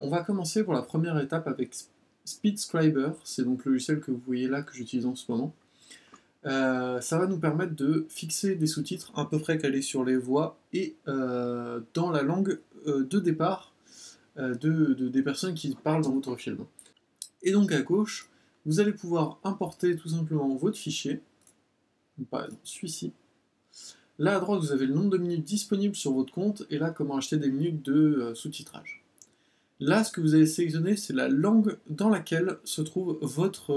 On va commencer pour la première étape avec SpeedScriber, c'est donc le logiciel que vous voyez là que j'utilise en ce moment. Ça va nous permettre de fixer des sous-titres à peu près calés sur les voix et dans la langue de départ des personnes qui parlent dans votre film. Et donc à gauche, vous allez pouvoir importer tout simplement votre fichier, par exemple celui-ci. Là à droite, vous avez le nombre de minutes disponibles sur votre compte et là comment acheter des minutes de sous-titrage. Là, ce que vous allez sélectionner, c'est la langue dans laquelle se trouve votre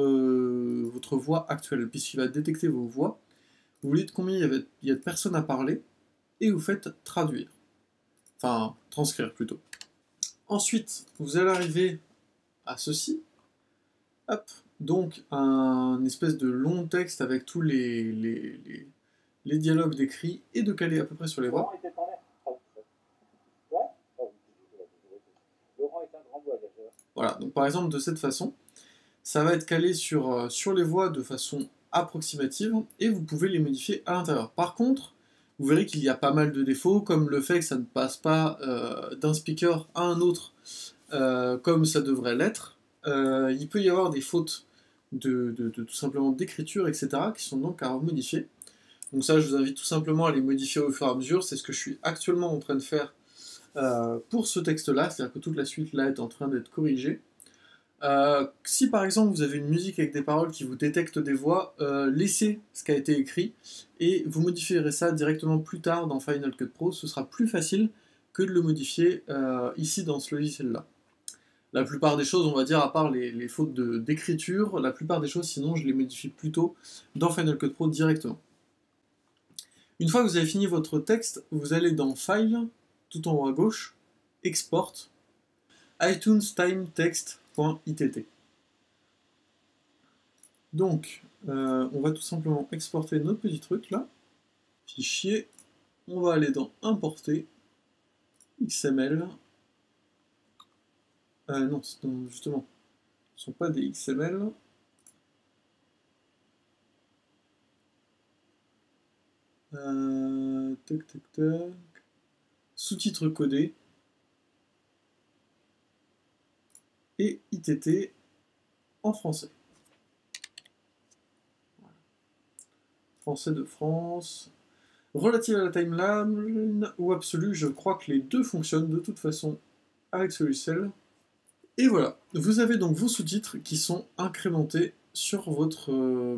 voix actuelle, puisqu'il va détecter vos voix. Vous lui dites combien il y a de personnes à parler, et vous faites traduire. Enfin, transcrire plutôt. Ensuite, vous allez arriver à ceci. Hop. Donc, un espèce de long texte avec tous les dialogues décrits et de caler à peu près sur les voix. Voilà, donc par exemple de cette façon, ça va être calé sur les voix de façon approximative et vous pouvez les modifier à l'intérieur. Par contre, vous verrez qu'il y a pas mal de défauts, comme le fait que ça ne passe pas d'un speaker à un autre comme ça devrait l'être. Il peut y avoir des fautes de tout simplement d'écriture, etc., qui sont donc à modifier. Donc ça, je vous invite tout simplement à les modifier au fur et à mesure. C'est ce que je suis actuellement en train de faire pour ce texte-là, c'est-à-dire que toute la suite là est en train d'être corrigée. Si par exemple vous avez une musique avec des paroles qui vous détectent des voix, laissez ce qui a été écrit et vous modifierez ça directement plus tard dans Final Cut Pro. Ce sera plus facile que de le modifier ici dans ce logiciel-là. La plupart des choses, on va dire, à part les fautes d'écriture, la plupart des choses, sinon, je les modifie plutôt dans Final Cut Pro directement. Une fois que vous avez fini votre texte, vous allez dans File, tout en haut à gauche, Export, iTunes Time Text.itt. Donc, on va tout simplement exporter notre petit truc là, fichier, on va aller dans Importer, XML, non, justement, ce ne sont pas des XML, tac tac tac, sous-titres codés, et ITT en français. Voilà. Français de France. Relative à la timeline ou absolue, je crois que les deux fonctionnent de toute façon avec ce logiciel. Et voilà, vous avez donc vos sous-titres qui sont incrémentés sur vos différents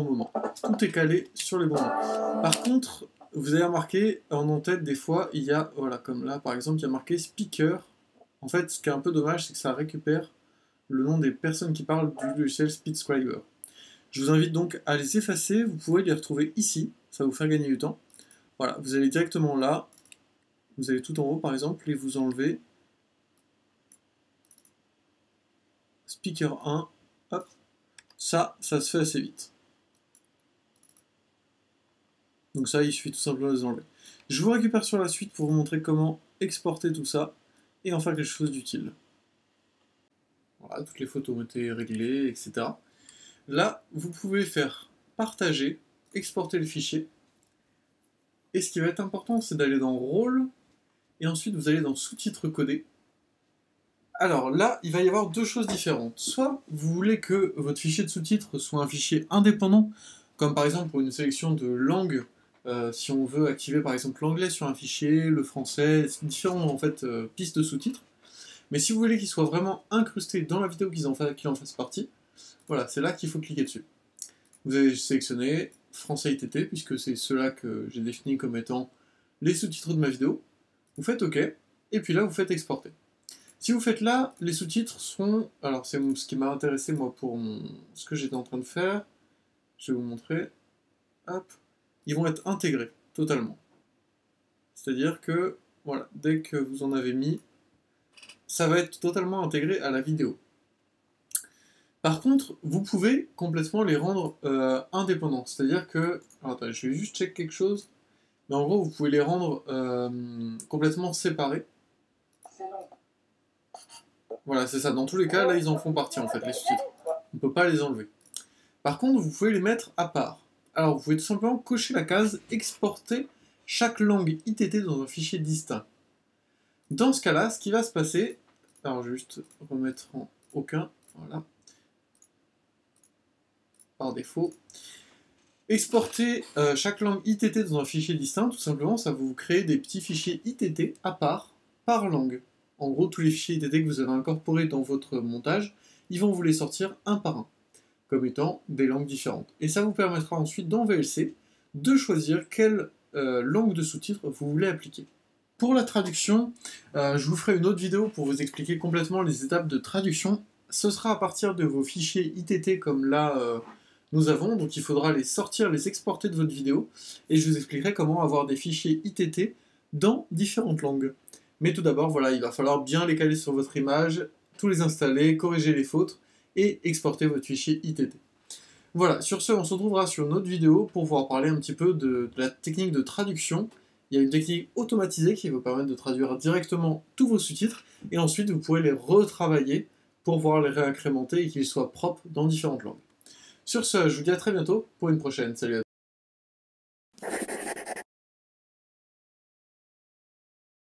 moments. Tout est calé sur les bons moments. Par contre, vous avez remarqué, en en-tête, des fois, il y a, voilà, comme là, par exemple, il y a marqué speaker. En fait, ce qui est un peu dommage, c'est que ça récupère le nom des personnes qui parlent du logiciel SpeedScriber. Je vous invite donc à les effacer, vous pouvez les retrouver ici, ça va vous faire gagner du temps. Voilà, vous allez directement là, vous allez tout en haut par exemple, et vous enlevez speaker 1, hop, ça se fait assez vite. Donc ça, il suffit tout simplement de les enlever. Je vous récupère sur la suite pour vous montrer comment exporter tout ça et en faire quelque chose d'utile. Voilà, toutes les photos ont été réglées, etc. Là, vous pouvez faire partager, exporter le fichier. Et ce qui va être important, c'est d'aller dans Rôle, et ensuite vous allez dans Sous-titres codés. Alors là, il va y avoir deux choses différentes. Soit vous voulez que votre fichier de sous-titres soit un fichier indépendant, comme par exemple pour une sélection de langues, si on veut activer par exemple l'anglais sur un fichier, le français, différentes en fait, pistes de sous-titres. Mais si vous voulez qu'il soit vraiment incrusté dans la vidéo qu'il en fasse partie, voilà, c'est là qu'il faut cliquer dessus. Vous allez sélectionner français ITT, puisque c'est ceux-là que j'ai défini comme étant les sous-titres de ma vidéo. Vous faites OK, et puis là vous faites exporter. Si vous faites là, les sous-titres seront... Alors c'est ce qui m'a intéressé moi pour ce que j'étais en train de faire. Je vais vous montrer. Hop. Ils vont être intégrés, totalement. C'est-à-dire que, voilà, dès que vous en avez mis, ça va être totalement intégré à la vidéo. Par contre, vous pouvez complètement les rendre indépendants. C'est-à-dire que... Alors attends, je vais juste check quelque chose. Mais en gros, vous pouvez les rendre complètement séparés. Voilà, c'est ça. Dans tous les cas, là, ils en font partie, en fait, les sous-titres. On ne peut pas les enlever. Par contre, vous pouvez les mettre à part. Alors, vous pouvez tout simplement cocher la case « Exporter chaque langue ITT dans un fichier distinct. Dans ce cas-là, ce qui va se passer, alors juste remettre en aucun, voilà, par défaut. Exporter chaque langue ITT dans un fichier distinct, tout simplement, ça va vous créer des petits fichiers ITT à part, par langue. En gros, tous les fichiers ITT que vous avez incorporés dans votre montage, ils vont vous les sortir un par un, comme étant des langues différentes. Et ça vous permettra ensuite, dans VLC, de choisir quelle langue de sous-titres vous voulez appliquer. Pour la traduction, je vous ferai une autre vidéo pour vous expliquer complètement les étapes de traduction. Ce sera à partir de vos fichiers ITT comme là nous avons, donc il faudra les sortir, les exporter de votre vidéo, et je vous expliquerai comment avoir des fichiers ITT dans différentes langues. Mais tout d'abord, voilà, il va falloir bien les caler sur votre image, tous les installer, corriger les fautes, et exporter votre fichier ITT. Voilà, sur ce, on se retrouvera sur une autre vidéo pour pouvoir parler un petit peu de la technique de traduction. Il y a une technique automatisée qui vous permettre de traduire directement tous vos sous-titres, et ensuite vous pourrez les retravailler pour pouvoir les réincrémenter et qu'ils soient propres dans différentes langues. Sur ce, je vous dis à très bientôt pour une prochaine. Salut à tous.